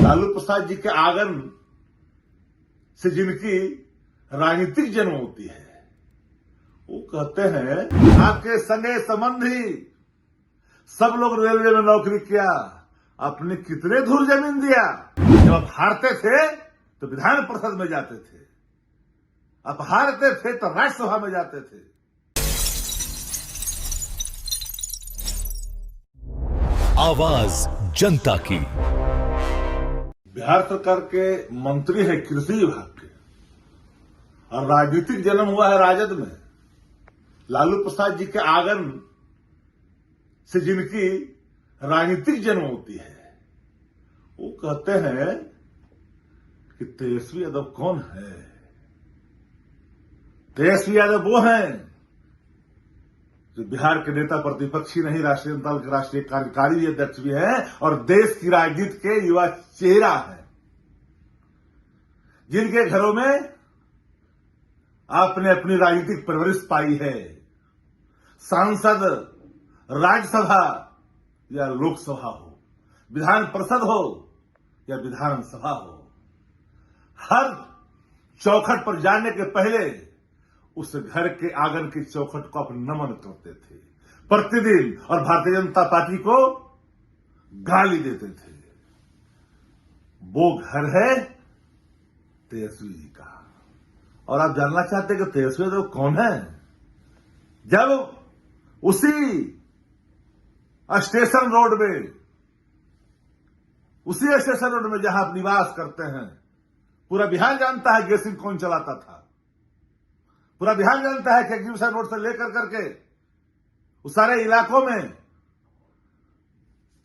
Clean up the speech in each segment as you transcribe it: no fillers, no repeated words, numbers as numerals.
लालू प्रसाद जी के आंगन से जिनकी राजनीतिक जन्म होती है, वो कहते हैं आपके सगे संबंधी सब लोग रेलवे में नौकरी किया, आपने कितने धूर जमीन दिया। जब आप हारते थे तो विधान परिषद में जाते थे, आप हारते थे तो राज्यसभा में जाते थे। आवाज जनता की। बिहार सरकार के मंत्री है कृषि विभाग के, और राजनीतिक जन्म हुआ है राजद में। लालू प्रसाद जी के आंगन से जिनकी राजनीतिक जन्म होती है, वो कहते हैं कि तेजस्वी यादव कौन है। तेजस्वी यादव वो हैं जो बिहार के नेता प्रतिपक्षी नहीं, राष्ट्रीय दल के राष्ट्रीय कार्यकारी अध्यक्ष भी हैं और देश की राजनीति के युवा चेहरा है, जिनके घरों में आपने अपनी राजनीतिक परवरिश पाई है। सांसद राज्यसभा या लोकसभा हो, विधान परिषद हो या विधानसभा हो, हर चौखट पर जाने के पहले उस घर के आंगन की चौखट को आप नमन करते थे प्रतिदिन, और भारतीय जनता पार्टी को गाली देते थे। वो घर है तेजस्वी जी का। और आप जानना चाहते हैं कि तेजस्वी यादव कौन है? जब उसी स्टेशन रोड में जहां आप निवास करते हैं, पूरा बिहार जानता है गेसिंग कौन चलाता था। पूरा बिहार जानता है कि एग्जीबिशन रोड से लेकर करके उस सारे इलाकों में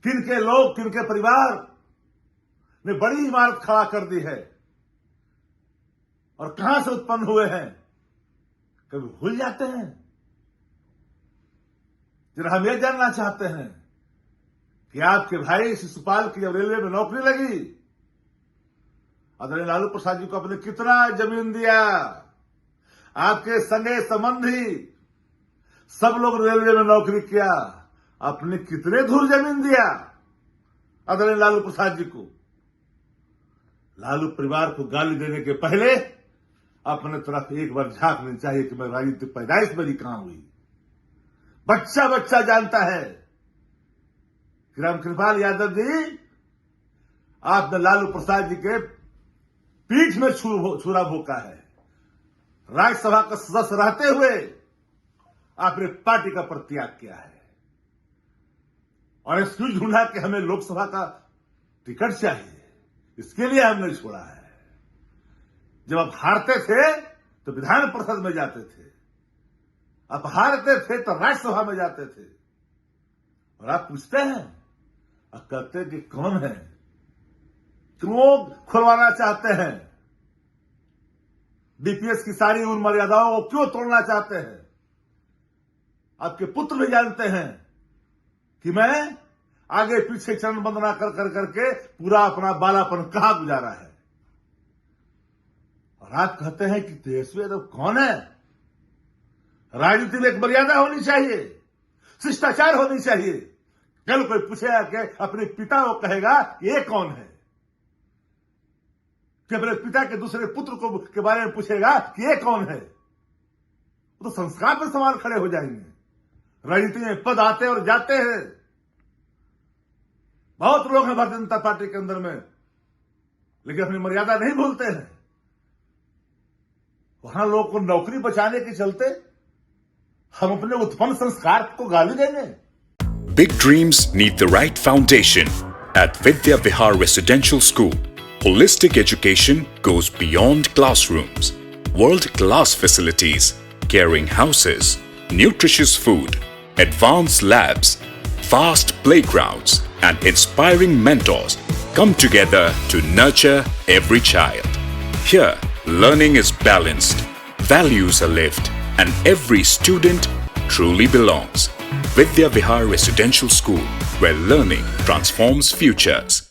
किनके लोग, किनके परिवार ने बड़ी इमारत खड़ा कर दी है और कहां से उत्पन्न हुए हैं, कभी भूल जाते हैं। जरा हम ये जानना चाहते हैं कि आपके भाई शिशुपाल की जब रेलवे में नौकरी लगी, आदरणीय लालू प्रसाद जी को आपने कितना जमीन दिया। आपके सगे संबंधी सब लोग रेलवे में नौकरी किया, आपने कितने धूर जमीन दिया आदरणीय लालू प्रसाद जी को। लालू परिवार को गाली देने के पहले अपने तरफ एक बार झांकनी चाहिए कि मैं राजनीतिक पैदाइश मेरी कहां हुई। बच्चा बच्चा जानता है कि रामकृपाल यादव जी, आपने लालू प्रसाद जी के पीठ में छुरा भोंका है। राज्यसभा का सदस्य रहते हुए आपने पार्टी का परित्याग किया है और एक्सक्यूज ढूंढा कि हमें लोकसभा का टिकट चाहिए, इसके लिए हमने छोड़ा है। जब आप हारते थे तो विधान परिषद में जाते थे, आप हारते थे तो राज्यसभा में जाते थे। और आप पूछते हैं और कहते हैं कि कौन है, क्यों खुलवाना चाहते हैं, डीपीएस की सारी उन मर्यादाओं को क्यों तोड़ना चाहते हैं। आपके पुत्र भी जानते हैं कि मैं आगे पीछे चरण वंदना कर करके पूरा अपना बालापन कहां गुजारा है। और आप कहते हैं कि तेजस्वी यादव कौन है। राजनीति में एक मर्यादा होनी चाहिए, शिष्टाचार होनी चाहिए। कल कोई पूछेगा कि अपने पिता को कहेगा ये कौन है, कि अपने पिता के दूसरे पुत्र को के बारे में पूछेगा कि ये कौन है, तो संस्कार पर सवाल खड़े हो जाएंगे। राजनीति में पद आते और जाते हैं। बहुत लोग हैं भारतीय जनता पार्टी के अंदर में, लेकिन अपनी मर्यादा नहीं भूलते हैं। वहां लोगों को नौकरी बचाने के चलते हम अपने उत्पन्न संस्कार को गाली देंगे। Big dreams need the right foundation. At Vidya Vihar Residential School, holistic education goes beyond classrooms. World-class facilities, caring houses, nutritious food, advanced labs, vast playgrounds, and inspiring mentors come together to nurture every child. Here, learning is balanced, values are lived, and every student truly belongs. Vidya Vihar Residential School, where learning transforms futures.